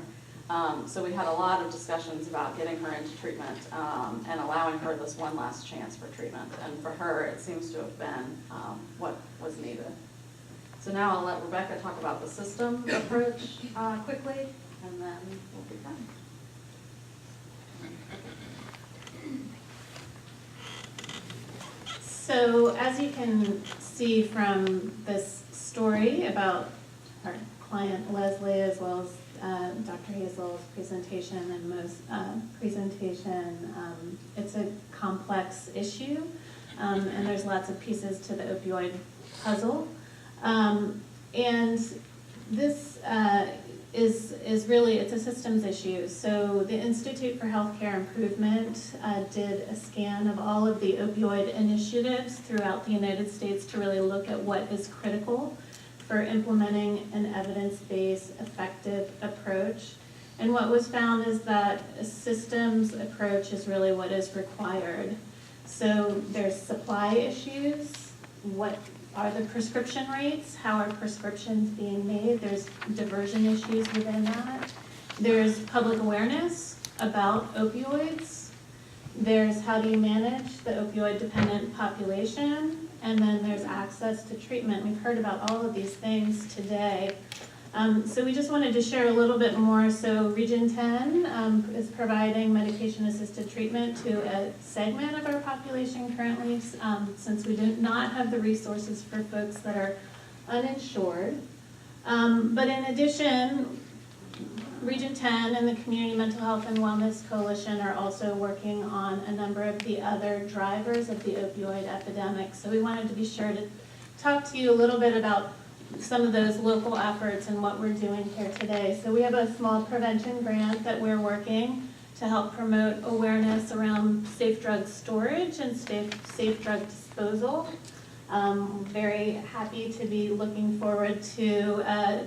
Speaker 4: So we had a lot of discussions about getting her into treatment and allowing her this one last chance for treatment. And for her, it seems to have been what was needed. So now I'll let Rebecca talk about the system approach quickly, and then we'll be done.
Speaker 5: So as you can see from this story about our client Leslie, as well as Dr. Hazel's presentation and Mo's presentation, it's a complex issue, and there's lots of pieces to the opioid puzzle. And this is really, it's a systems issue. So the Institute for Healthcare Improvement did a scan of all of the opioid initiatives throughout the United States to really look at what is critical for implementing an evidence-based, effective approach. And what was found is that a systems approach is really what is required. So there's supply issues, what are the prescription rates, how are prescriptions being made, there's diversion issues within that. There's public awareness about opioids, there's how do you manage the opioid dependent population, and then there's access to treatment. We've heard about all of these things today. So we just wanted to share a little bit more. So Region 10 is providing medication-assisted treatment to a segment of our population currently, since we do not have the resources for folks that are uninsured. But in addition, Region 10 and the Community Mental Health and Wellness Coalition are also working on a number of the other drivers of the opioid epidemic. So we wanted to be sure to talk to you a little bit about some of those local efforts and what we're doing here today. So we have a small prevention grant that we're working to help promote awareness around safe drug storage and safe drug disposal. Very happy to be looking forward to a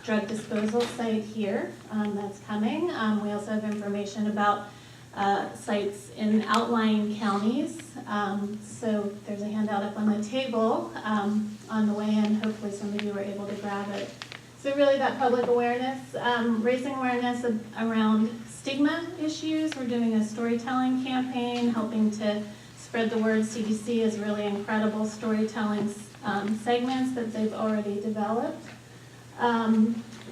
Speaker 5: drug disposal site here that's coming. We also have information about sites in outlying counties. So there's a handout up on the table on the way in. Hopefully some of you were able to grab it. So really that public awareness, raising awareness around stigma issues. We're doing a storytelling campaign, helping to spread the word. CDC is really incredible storytelling segments that they've already developed.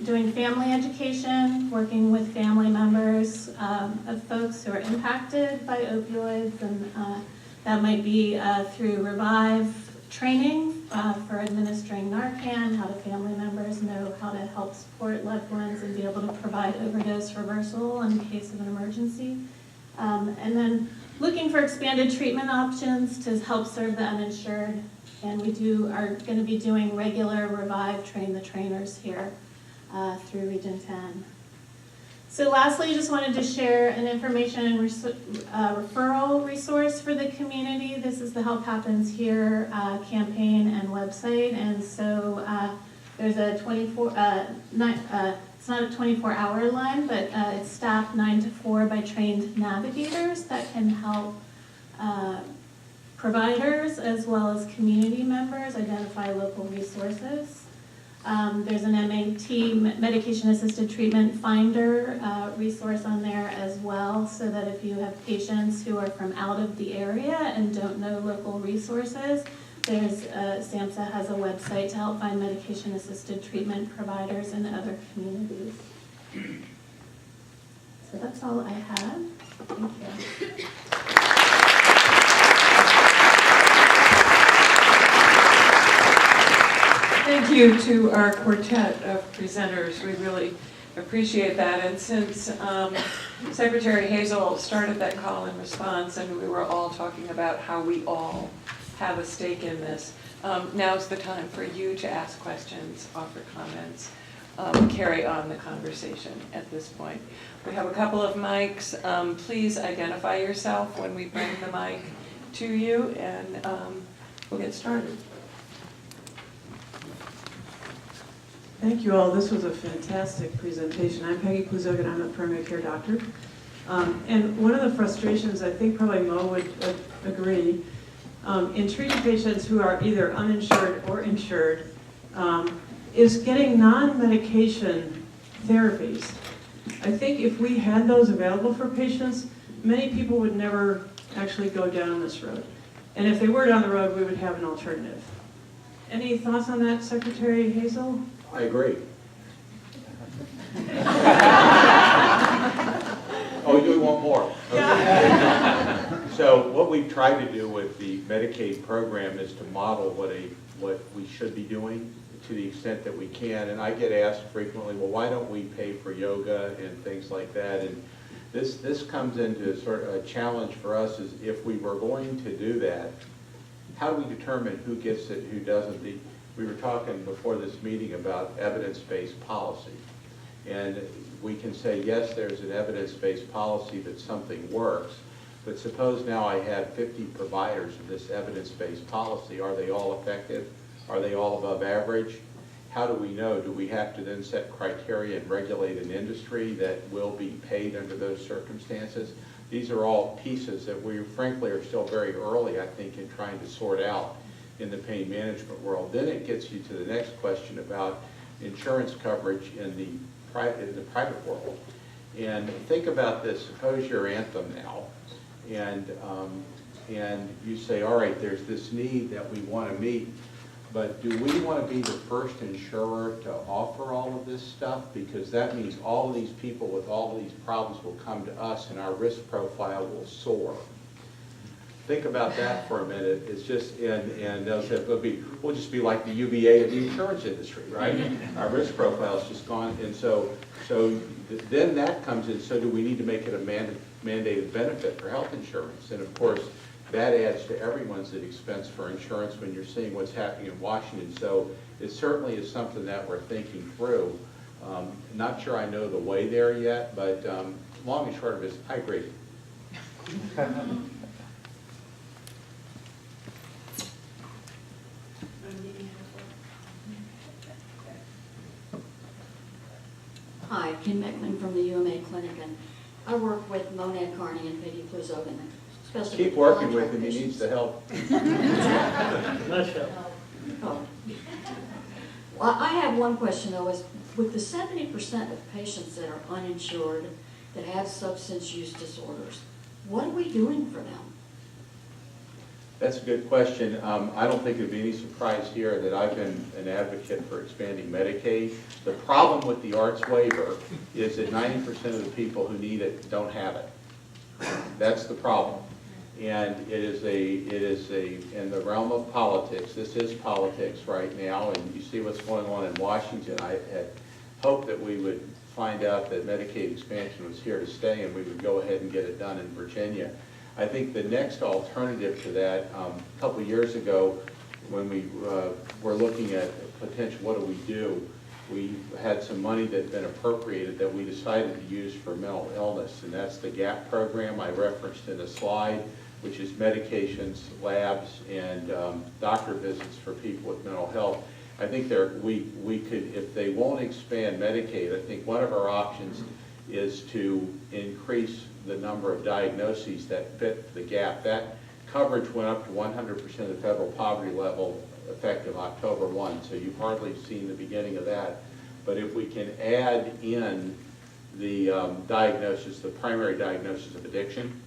Speaker 5: Doing family education, working with family members of folks who are impacted by opioids, and that might be through Revive training for administering Narcan, how do family members know how to help support loved ones and be able to provide overdose reversal in case of an emergency. And then looking for expanded treatment options to help serve the uninsured. And we are going to be doing regular Revive Train the Trainers here through Region 10. So lastly, just wanted to share an information and referral resource for the community. This is the Help Happens Here campaign and website. And so there's a it's not a 24-hour line, but it's staffed 9 to 4 by trained navigators that can help providers as well as community members identify local resources. There's an MAT, Medication Assisted Treatment Finder resource on there as well, so that if you have patients who are from out of the area and don't know local resources, there's SAMHSA has a website to help find medication assisted treatment providers in other communities. So that's all I have. Thank you.
Speaker 1: Thank you to our quartet of presenters. We really appreciate that. And since Secretary Hazel started that call and response, and we were all talking about how we all have a stake in this, now's the time for you to ask questions, offer comments, carry on the conversation at this point. We have a couple of mics. Please identify yourself when we bring the mic to you, and we'll get started.
Speaker 6: Thank you all. This was a fantastic presentation. I'm Peggy Kluzok, and I'm a primary care doctor. And one of the frustrations, I think probably Mo would agree, in treating patients who are either uninsured or insured, is getting non-medication therapies. I think if we had those available for patients, many people would never actually go down this road. And if they were down the road, we would have an alternative. Any thoughts on that, Secretary Hazel?
Speaker 7: I agree. Oh, you want more? Okay. So what we've tried to do with the Medicaid program is to model what we should be doing to the extent that we can. And I get asked frequently, well, why don't we pay for yoga and things like that? And this comes into sort of a challenge for us, is if we were going to do that, how do we determine who gets it, who doesn't? we were talking before this meeting about evidence-based policy. And we can say, yes, there's an evidence-based policy that something works, but suppose now I have 50 providers of this evidence-based policy. Are they all effective? Are they all above average? How do we know? Do we have to then set criteria and regulate an industry that will be paid under those circumstances? These are all pieces that we frankly are still very early, I think, in trying to sort out in the pain management world. Then it gets you to the next question about insurance coverage in the private world. And think about this. Suppose you're Anthem now, and you say, all right, there's this need that we want to meet, but do we want to be the first insurer to offer all of this stuff? Because that means all of these people with all of these problems will come to us and our risk profile will soar. Think about that for a minute. It's just, and they'll say, we'll just be like the UVA of the insurance industry, right? Our risk profile is just gone. And so then that comes in, so do we need to make it a mandated benefit for health insurance? And of course, that adds to everyone's expense for insurance when you're seeing what's happening in Washington. So it certainly is something that we're thinking through. Not sure I know the way there yet, but long and short of it is, I agree.
Speaker 8: Hi, Kim Meckman from the UMA Clinic, and I work with Mohan Nadkarni and Peggy Pluzogan.
Speaker 7: Keep working with him, he needs the help.
Speaker 8: Oh. Well, I have one question though, is with the 70% of patients that are uninsured that have substance use disorders, what are we doing for them?
Speaker 7: That's a good question. I don't think it would be any surprise here that I've been an advocate for expanding Medicaid. The problem with the arts waiver is that 90% of the people who need it don't have it. That's the problem. And it is in the realm of politics. This is politics right now, and you see what's going on in Washington. I had hoped that we would find out that Medicaid expansion was here to stay and we would go ahead and get it done in Virginia. I think the next alternative to that, a couple of years ago when we were looking at potential, what do we do? We had some money that had been appropriated that we decided to use for mental illness, and that's the GAP program I referenced in the slide, which is medications, labs, and doctor visits for people with mental health. I think we could, if they won't expand Medicaid, I think one of our options is to increase the number of diagnoses that fit the gap. That coverage went up to 100% of the federal poverty level effective October 1, so you've hardly seen the beginning of that. But if we can add in the diagnosis, the primary diagnosis of addiction,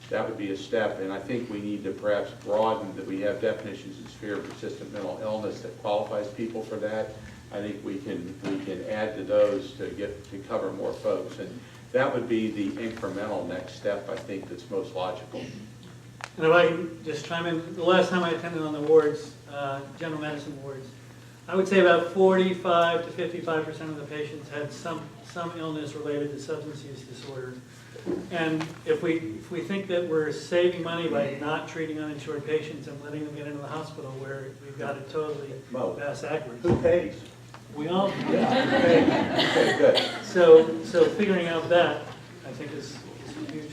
Speaker 7: that would be a step. And I think we need to perhaps broaden that we have definitions of severe persistent mental illness that qualifies people for that. I think we can add to those to cover more folks. And that would be the incremental next step, I think, that's most logical.
Speaker 3: And if I can just chime in, the last time I attended on the wards, general medicine wards, I would say about 45 to 55% of the patients had some illness related to substance use disorders. And if we think that we're saving money by not treating uninsured patients and letting them get into the hospital where we've got it totally backwards.
Speaker 7: Who pays?
Speaker 3: We all do.
Speaker 7: Yeah, okay, good.
Speaker 3: So figuring out that, I think, is huge.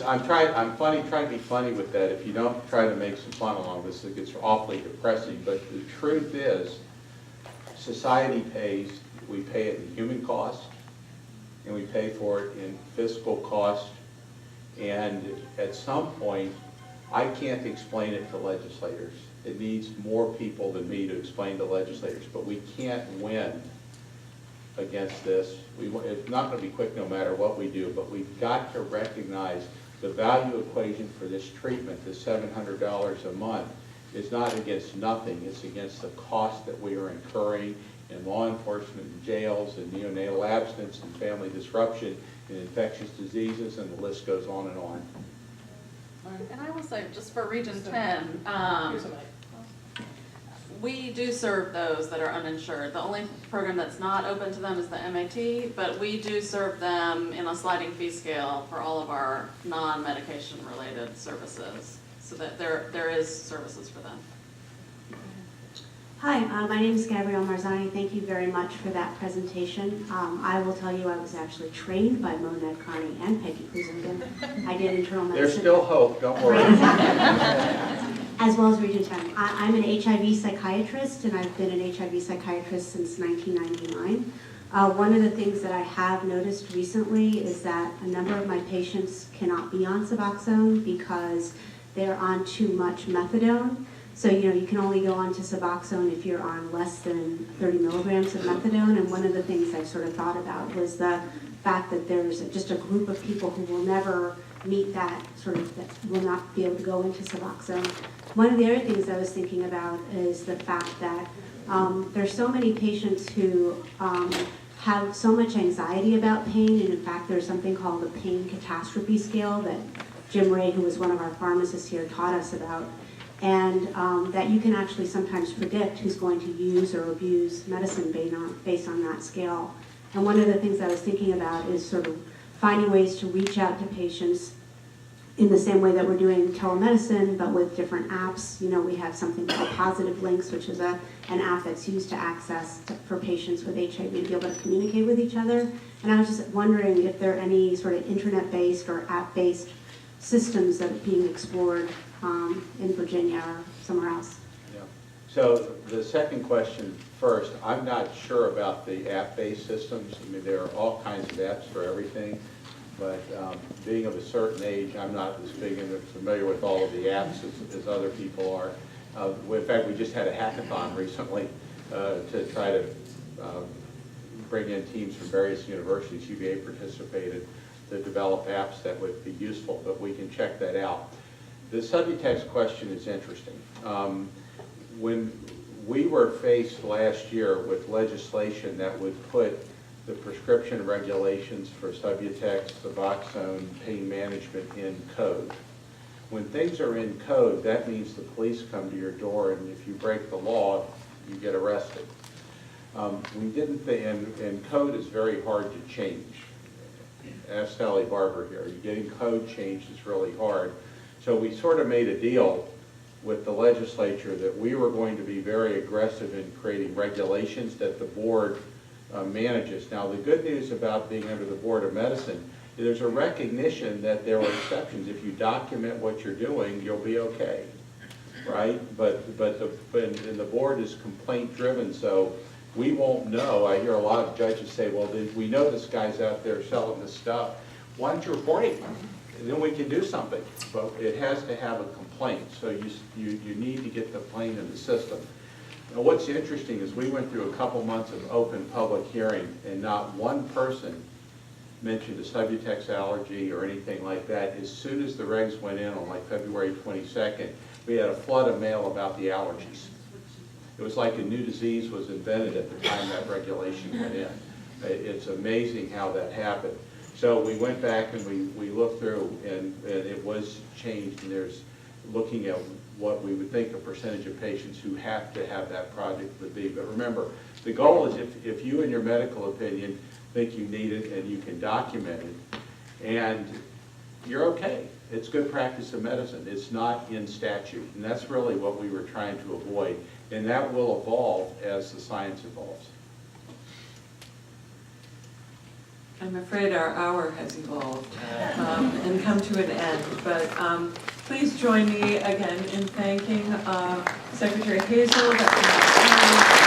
Speaker 7: I'm trying to be funny with that. If you don't try to make some fun along this, it gets awfully depressing. But the truth is, society pays. We pay it in human cost, and we pay for it in fiscal cost. And at some point, I can't explain it to legislators. It needs more people than me to explain to legislators. But we can't win against this. It's not going to be quick no matter what we do, but we've got to recognize the value equation for this treatment, the $700 a month, is not against nothing. It's against the cost that we are incurring in law enforcement, and jails, and neonatal abstinence, and family disruption, and infectious diseases, and the list goes on and on.
Speaker 4: And I will say, just for Region 10, we do serve those that are uninsured. The only program that's not open to them is the MAT, but we do serve them in a sliding fee scale for all of our non-medication related services, so that there is services for them.
Speaker 9: Hi, my name is Gabrielle Marzani. Thank you very much for that presentation. I will tell you I was actually trained by Mohan Nadkarni and Peggy Kluzingan. I did internal medicine.
Speaker 7: There's still hope, don't worry.
Speaker 9: As well as Region 10. I'm an HIV psychiatrist, and I've been an HIV psychiatrist since 1999. One of the things that I have noticed recently is that a number of my patients cannot be on Suboxone because they're on too much methadone. So, you can only go on to Suboxone if you're on less than 30 milligrams of methadone. And one of the things I sort of thought about was the fact that there's just a group of people who will never meet that that will not be able to go into Suboxone. One of the other things I was thinking about is the fact that there's so many patients who have so much anxiety about pain, and in fact there's something called the pain catastrophe scale that Jim Ray, who was one of our pharmacists here, taught us about, and that you can actually sometimes predict who's going to use or abuse medicine based on that scale. And one of the things I was thinking about is sort of finding ways to reach out to patients in the same way that we're doing telemedicine, but with different apps. We have something called Positive Links, which is an app that's used to access for patients with HIV to be able to communicate with each other. And I was just wondering if there are any sort of internet-based or app-based systems that are being explored in Virginia or somewhere else.
Speaker 7: Yeah. So the second question first, I'm not sure about the app-based systems. I mean, there are all kinds of apps for everything. But being of a certain age, I'm not as big and familiar with all of the apps as other people are. In fact, we just had a hackathon recently to try to bring in teams from various universities. UVA participated to develop apps that would be useful, but we can check that out. The Subutex question is interesting. When we were faced last year with legislation that would put the prescription regulations for Subutex, Suboxone, pain management in code. When things are in code, that means the police come to your door, and if you break the law, you get arrested. We didn't think, and code is very hard to change. Ask Sally Barber here. Getting code changed is really hard. So we sort of made a deal with the legislature that we were going to be very aggressive in creating regulations that the board manages. Now, the good news about being under the Board of Medicine is there's a recognition that there are exceptions. If you document what you're doing, you'll be okay, right? But the board is complaint driven, so we won't know. I hear a lot of judges say, well, we know this guy's out there selling this stuff. Why don't you report him? And then we can do something. But it has to have a complaint, so you need to get the complaint in the system. Now, what's interesting is we went through a couple months of open public hearing, and not one person mentioned a Subutex allergy or anything like that. As soon as the regs went in on like February 22nd, we had a flood of mail about the allergies. It was like a new disease was invented at the time that regulation went in. It's amazing how that happened. So we went back and we looked through, and it was changed, and there's looking at what we would think a percentage of patients who have to have that project would be. But remember, the goal is if you in your medical opinion think you need it and you can document it, and you're okay. It's good practice of medicine. It's not in statute. And that's really what we were trying to avoid. And that will evolve as the science evolves.
Speaker 1: I'm afraid our hour has evolved and come to an end, but please join me again in thanking Secretary Hazel, Dr. Nadkarni,